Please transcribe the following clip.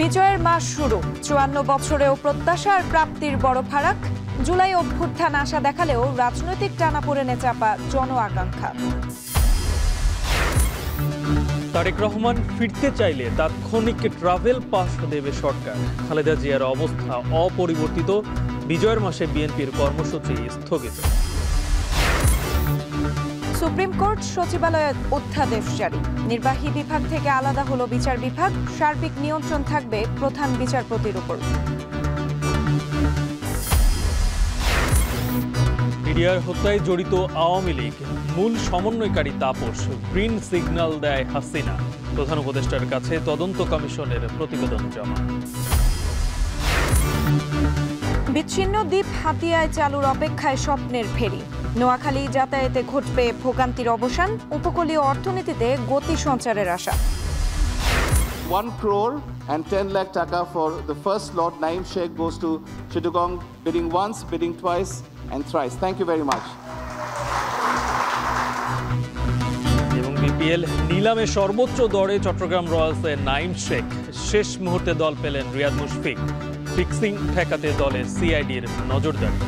বিজয়ের মাস শুরু, ৫৪ বছরেও প্রত্যাশা আর প্রাপ্তির বড় ফারাক। জুলাই অভ্যুত্থান আশা দেখালেও রাজনৈতিক টানাপোড়েনে চাপা জন আকাঙ্ক্ষা। তারেক রহমান ফিরতে চাইলে তাৎক্ষণিক ট্রাভেল পাস দেবে সরকার। খালেদা জিয়ার অবস্থা অপরিবর্তিত, বিজয়ের মাসে বিএনপির কর্মসূচি স্থগিত। সুপ্রিম কোর্ট সচিবালয়ে অধ্যাদেশ জারি, নির্বাহী বিভাগ থেকে আলাদা হলো বিচার বিভাগ, সার্বিক নিয়ন্ত্রণ থাকবে প্রধান বিচারপতির উপর। বিডিআর হত্যায় জড়িত আওয়ামী লীগ, মূল সমন্বয়কারী তাপস, গ্রিন সিগন্যাল দেয় হাসিনা। প্রধান উপদেষ্টার কাছে তদন্ত কমিশনের প্রতিবেদন জমা। বিচ্ছিন্ন দ্বীপ হাতিয়ায় চালুর অপেক্ষায় স্বপ্নের ফেরি। নোয়াখালী যাতায়াতে ঘটবে ভোগান্তির অবসান, উপকূলীয় অর্থনীতিতে গতি সঞ্চারের আশা। 1 crore and 10 lakh taka for the first lot. Naeem Sheikh goes to Chittagong, bidding once, bidding twice and thrice. Thank you very much. এবং বিপিএল নিলামে সর্বোচ্চ দরে চট্টগ্রাম রয়্যালসের নাইম শেখ, শেষ মুহূর্তে দল পেলেন রিয়াদ মুশফিক। ফিক্সিং ঠেকাতে দলে সিআইডির নজরদারি।